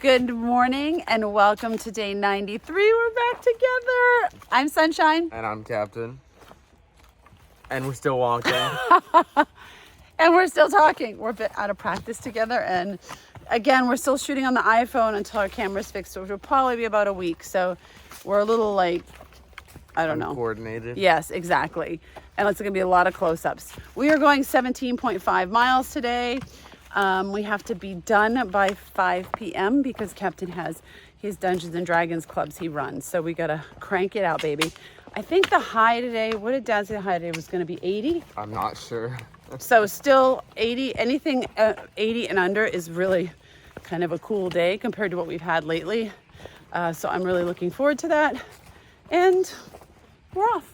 Good morning and welcome to day 93. We're back together. I'm Sunshine. And I'm Captain. And we're still walking. And we're still talking. We're a bit out of practice together. And again, we're still shooting on the iPhone until our camera's fixed, which will probably be about a week. So we're a little like, I don't know. Coordinated. Yes, exactly. And it's going to be a lot of close-ups. We are going 17.5 miles today. We have to be done by 5 p.m. because Captain has his Dungeons and Dragons clubs he runs. So we got to crank it out, baby. I think the high today, what did Dad say the high today was going to be? 80? I'm not sure. So still 80, anything 80 and under is really kind of a cool day compared to what we've had lately. So I'm really looking forward to that. And we're off.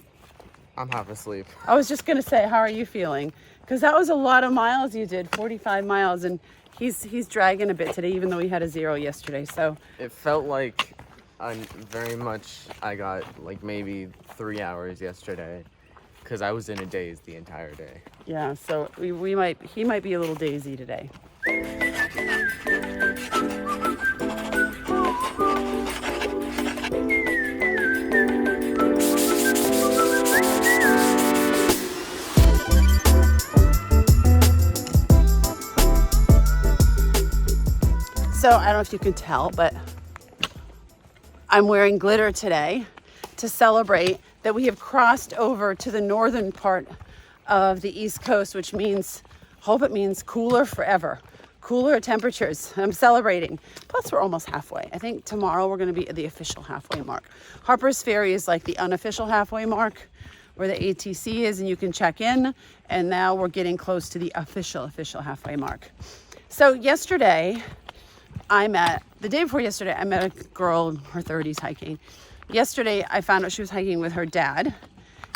I'm half asleep. I was just going to say, how are you feeling? Because that was a lot of miles you did, 45 miles. And he's dragging a bit today, even though he had a 0 yesterday. So it felt like I got like maybe 3 hours yesterday because I was in a daze the entire day. Yeah, so he might be a little daisy today. So I don't know if you can tell, but I'm wearing glitter today to celebrate that we have crossed over to the northern part of the East Coast, which means, hope it means cooler forever, cooler temperatures. I'm celebrating. Plus we're almost halfway. I think tomorrow we're going to be at the official halfway mark. Harper's Ferry is like the unofficial halfway mark where the ATC is and you can check in. And now we're getting close to the official halfway mark. So yesterday, the day before yesterday, I met a girl in her 30s hiking. Yesterday, I found out she was hiking with her dad.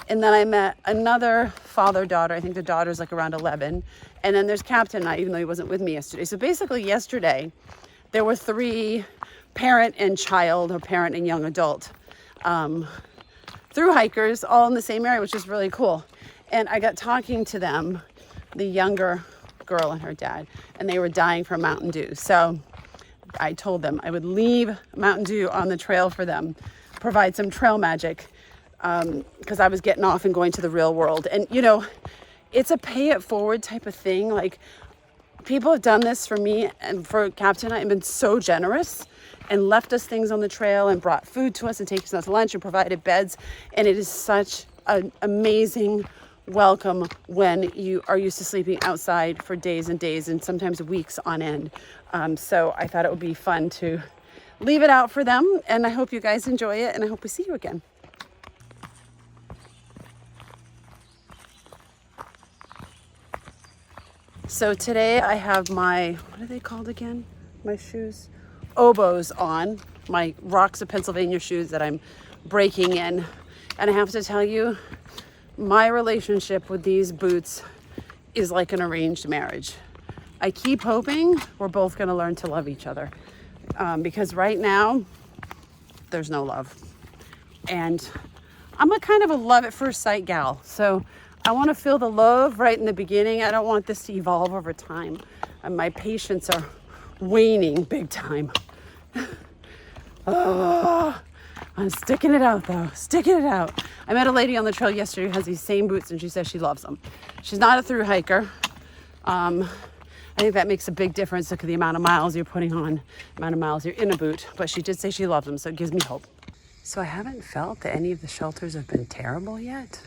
And then I met another father-daughter. I think the daughter's like around 11. And then there's Captain and I, even though he wasn't with me yesterday. So basically yesterday, there were 3 parent and child, or parent and young adult, thru-hikers all in the same area, which is really cool. And I got talking to them, the younger girl and her dad, and they were dying for Mountain Dew. So I told them I would leave Mountain Dew on the trail for them, provide some trail magic, because I was getting off and going to the real world. And you know, it's a pay it forward type of thing. Like, people have done this for me and for Captain and I have been so generous and left us things on the trail and brought food to us and taken us out to lunch and provided beds. And it is such an amazing welcome when you are used to sleeping outside for days and days and sometimes weeks on end. So I thought it would be fun to leave it out for them, and I hope you guys enjoy it, and I hope we see you again. So today I have my, what are they called again? My shoes? Oboes on, my Rocks of Pennsylvania shoes that I'm breaking in. And I have to tell you, my relationship with these boots is like an arranged marriage. I keep hoping we're both going to learn to love each other, because right now there's no love. And I'm a kind of a love at first sight gal. So I want to feel the love right in the beginning. I don't want this to evolve over time. And my patience are waning big time. Oh, I'm sticking it out though, sticking it out. I met a lady on the trail yesterday who has these same boots and she says she loves them. She's not a thru-hiker. I think that makes a big difference. Look at the amount of miles you're putting on, the amount of miles you're in a boot, but she did say she loves them, so it gives me hope. So I haven't felt that any of the shelters have been terrible yet.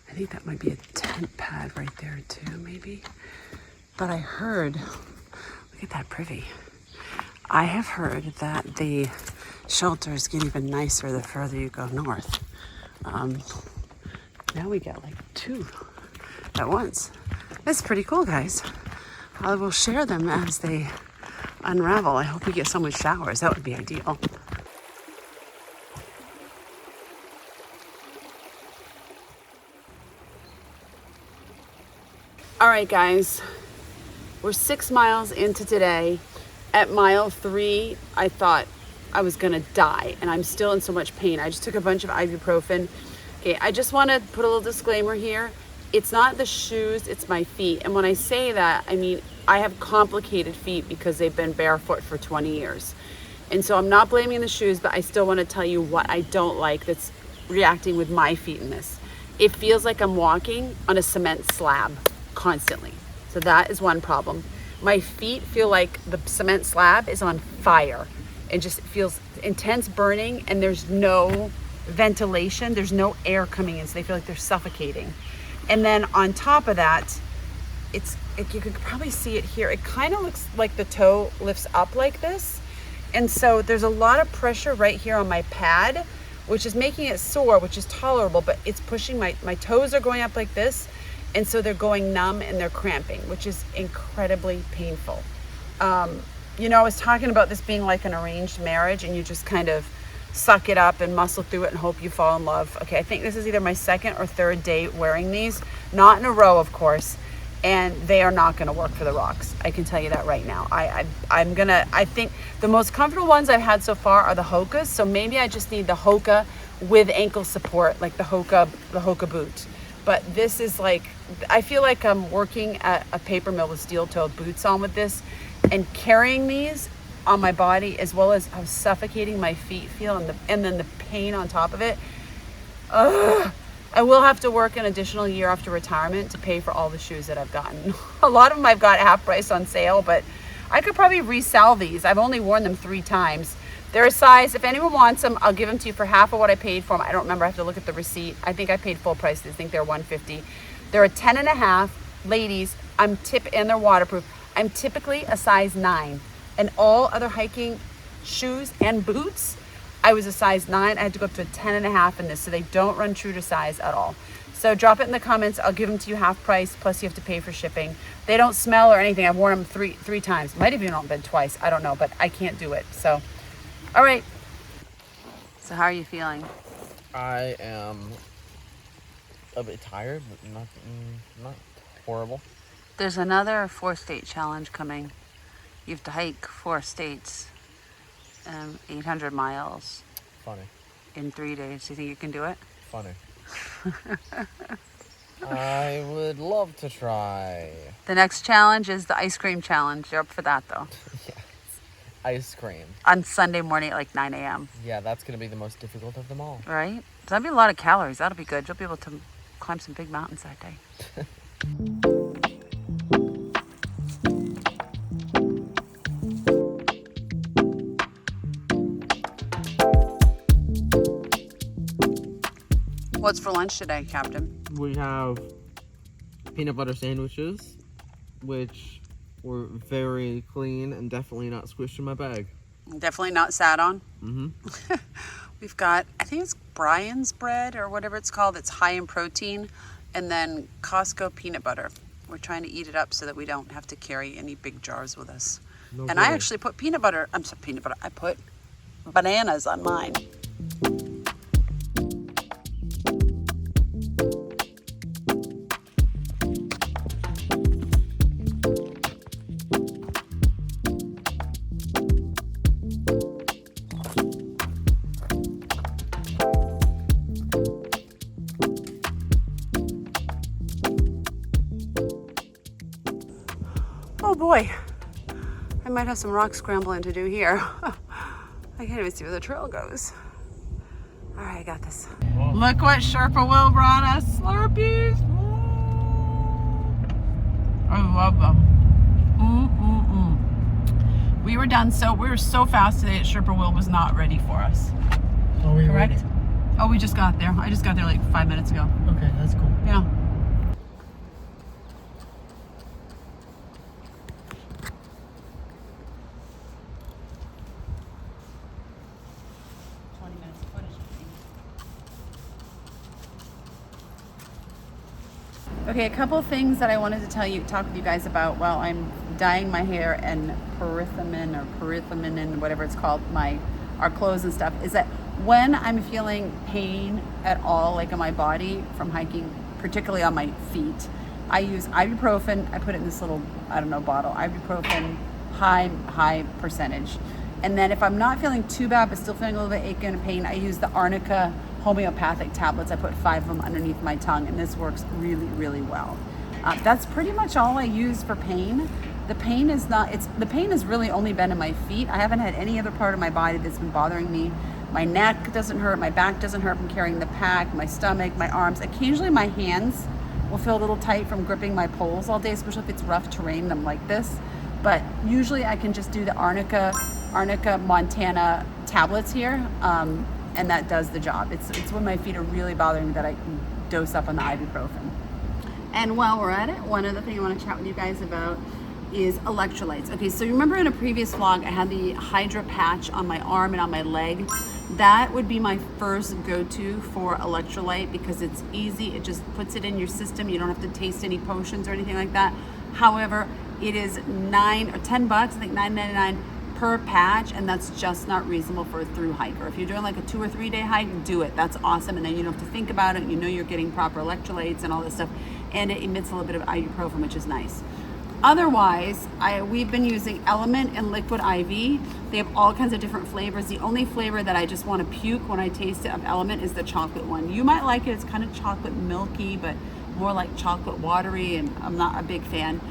I think that might be a tent pad right there too, maybe. But I heard, look at that privy. I have heard that the shelters get even nicer the further you go north. Now we get like 2 at once. That's pretty cool, guys. I will share them as they unravel. I hope we get so much showers. That would be ideal. All right, guys. We're 6 miles into today. At mile 3, I thought I was gonna die, and I'm still in so much pain. I just took a bunch of ibuprofen. Okay, I just want to put a little disclaimer here. It's not the shoes, it's my feet. And when I say that, I mean I have complicated feet because they've been barefoot for 20 years. And so I'm not blaming the shoes, but I still want to tell you what I don't like that's reacting with my feet in this. It feels like I'm walking on a cement slab constantly. So that is one problem. My feet feel like the cement slab is on fire. It just feels intense burning, and there's no ventilation. There's no air coming in, so they feel like they're suffocating. And then on top of that, you can probably see it here. It kind of looks like the toe lifts up like this. And so there's a lot of pressure right here on my pad, which is making it sore, which is tolerable, but it's pushing my toes are going up like this. And so they're going numb and they're cramping, which is incredibly painful. You know, I was talking about this being like an arranged marriage, and you just kind of suck it up and muscle through it and hope you fall in love. Okay, I think this is either my second or third day wearing these, not in a row, of course. And they are not going to work for the rocks. I can tell you that right now. I think the most comfortable ones I've had so far are the Hoka's. So maybe I just need the Hoka with ankle support, like the Hoka boot. But this is like, I feel like I'm working at a paper mill with steel-toed boots on with this, and carrying these on my body, as well as how suffocating my feet feel, and then the pain on top of it. Ugh. I will have to work an additional year after retirement to pay for all the shoes that I've gotten. A lot of them I've got half price on sale, but I could probably resell these. I've only worn them 3 times. They're a size, if anyone wants them, I'll give them to you for half of what I paid for them. I don't remember, I have to look at the receipt. I think I paid full price. I think they're $150. They're a 10.5. Ladies, and they're waterproof. I'm typically a size 9. And all other hiking shoes and boots, I was a size 9. I had to go up to a 10.5 in this, so they don't run true to size at all. So drop it in the comments. I'll give them to you half price, plus you have to pay for shipping. They don't smell or anything. I've worn them three times. Might have even been twice. I don't know, but I can't do it. So, all right. So how are you feeling? I am a bit tired, but not horrible. There's another 4-state challenge coming. You have to hike 4 states. 800 miles. Funny. In 3 days. Do you think you can do it? Funny. I would love to try. The next challenge is the ice cream challenge. You're up for that, though. Yes. Ice cream. On Sunday morning at like 9 a.m. Yeah, that's going to be the most difficult of them all. Right? That'll be a lot of calories. That'll be good. You'll be able to climb some big mountains that day. What's for lunch today, Captain? We have peanut butter sandwiches, which were very clean and definitely not squished in my bag. Definitely not sat on. Mm-hmm. We've got, I think it's Brian's bread or whatever it's called. It's high in protein. And then Costco peanut butter. We're trying to eat it up so that we don't have to carry any big jars with us. No and I actually put I put bananas on mine. Oh boy, I might have some rock scrambling to do here. I can't even see where the trail goes. All right, I got this. Look what Sherpa Will brought us, Slurpees. I love them. We were so fast today that Sherpa Will was not ready for us. Oh, we Correct? ready? Oh, we just got there. I just got there like 5 minutes ago. Okay, that's cool. Yeah. Okay, a couple things that I wanted to talk with you guys about while I'm dyeing my hair and parithaminin, whatever it's called, our clothes and stuff, is that when I'm feeling pain at all, like in my body from hiking, particularly on my feet, I use ibuprofen. I put it in this little, bottle, ibuprofen, high percentage. And then if I'm not feeling too bad, but still feeling a little bit aching and pain, I use the Arnica homeopathic tablets. I put 5 of them underneath my tongue, and this works really, really well. That's pretty much all I use for pain. The pain is not, the pain has really only been in my feet. I haven't had any other part of my body that's been bothering me. My neck doesn't hurt, my back doesn't hurt from carrying the pack, my stomach, my arms. Occasionally my hands will feel a little tight from gripping my poles all day, especially if it's rough terrain and I'm like this. But usually I can just do the Arnica Montana tablets here, and that does the job. It's when my feet are really bothering me that I can dose up on the ibuprofen. And while we're at it, one other thing I want to chat with you guys about is electrolytes. Okay, so you remember in a previous vlog I had the Hydra patch on my arm and on my leg. That would be my first go-to for electrolyte because it's easy. It just puts it in your system. You don't have to taste any potions or anything like that. However, it is $9 or $10, I think $9.99 per patch, and that's just not reasonable for a through hike. Or if you're doing like a 2 or 3 day hike, do it. That's awesome, and then you don't have to think about it. You know you're getting proper electrolytes and all this stuff, and it emits a little bit of ibuprofen, which is nice. Otherwise, we've been using Element and Liquid IV. They have all kinds of different flavors. The only flavor that I just want to puke when I taste it of Element is the chocolate one. You might like it. It's kind of chocolate milky, but more like chocolate watery, and I'm not a big fan.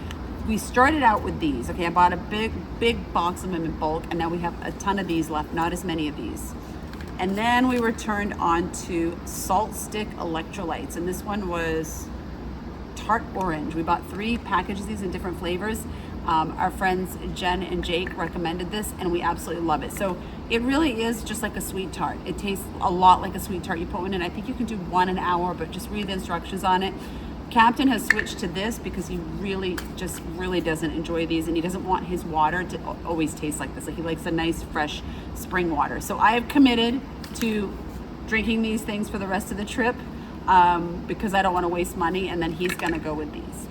We started out with these. Okay, I bought a big box of them in bulk, and now we have a ton of these left, not as many of these. And then we were turned on to Salt Stick Electrolytes, and this one was tart orange. We bought 3 packages of these in different flavors. Our friends Jen and Jake recommended this, and we absolutely love it. So it really is just like a sweet tart. It tastes a lot like a sweet tart. You put one in, I think you can do 1 an hour, but just read the instructions on it. Captain has switched to this because he really doesn't enjoy these, and he doesn't want his water to always taste like this. Like, he likes a nice fresh spring water. So I have committed to drinking these things for the rest of the trip because I don't want to waste money, and then he's gonna go with these.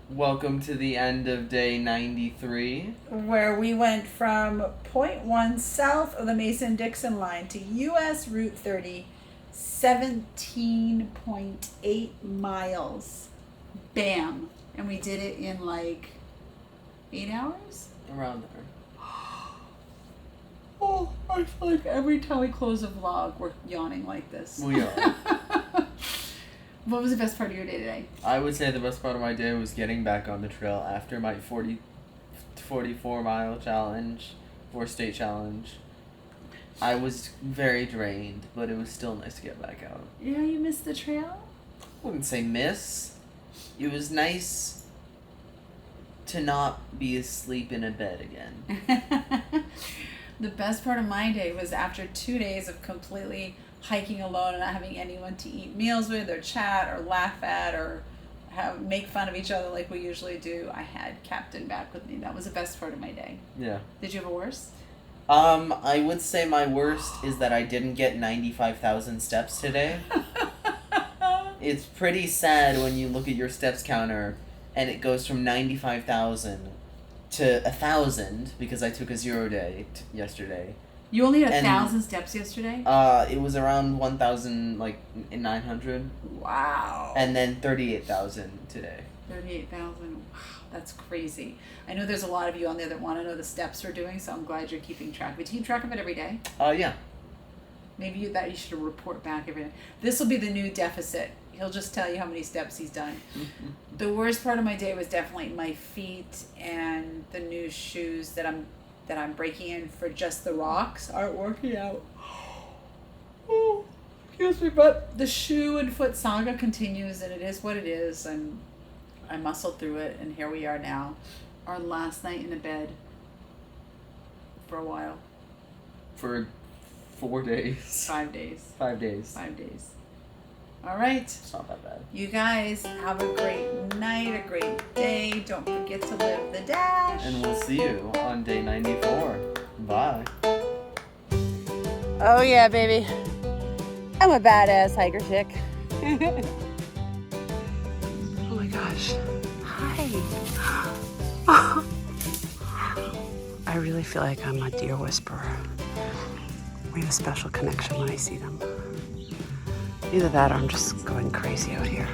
Welcome to the end of day 93. Where we went from point 1 south of the Mason-Dixon line to US Route 30, 17.8 miles. Bam. And we did it in like 8 hours? Around there. Oh, I feel like every time we close a vlog, we're yawning like this. We are. What was the best part of your day today? I would say the best part of my day was getting back on the trail after my 44 mile challenge, 4-state challenge. I was very drained, but it was still nice to get back out. Yeah, you missed the trail? I wouldn't say miss. It was nice to not be asleep in a bed again. The best part of my day was after 2 days of completely hiking alone and not having anyone to eat meals with or chat or laugh at or make fun of each other like we usually do. I had Captain back with me. That was the best part of my day. Yeah. Did you have a worse? I would say my worst is that I didn't get 95,000 steps today. It's pretty sad when you look at your steps counter and it goes from 95,000 to 1,000 because I took a 0 day yesterday. You only had 1,000 steps yesterday? It was around 1,900. Wow. And then 38,000 today. 38,000. Wow, that's crazy. I know there's a lot of you on there that want to know the steps we're doing, so I'm glad you're keeping track of it. Do you keep track of it every day? Yeah. Maybe you should report back every day. This will be the new deficit. He'll just tell you how many steps he's done. The worst part of my day was definitely my feet and the new shoes that I'm breaking in for Just the Rocks aren't working out. Oh, excuse me, but the shoe and foot saga continues, and it is what it is, and I muscled through it, and here we are now. Our last night in the bed for a while. For 4 days. 5 days. 5 days. 5 days. All right. It's not that bad. You guys have a great night, a great day. Don't forget to live the dash. And we'll see you on day 94. Bye. Oh yeah, baby. I'm a badass hiker chick. Oh my gosh. Hi. I really feel like I'm a deer whisperer. We have a special connection when I see them. Either that or I'm just going crazy out here.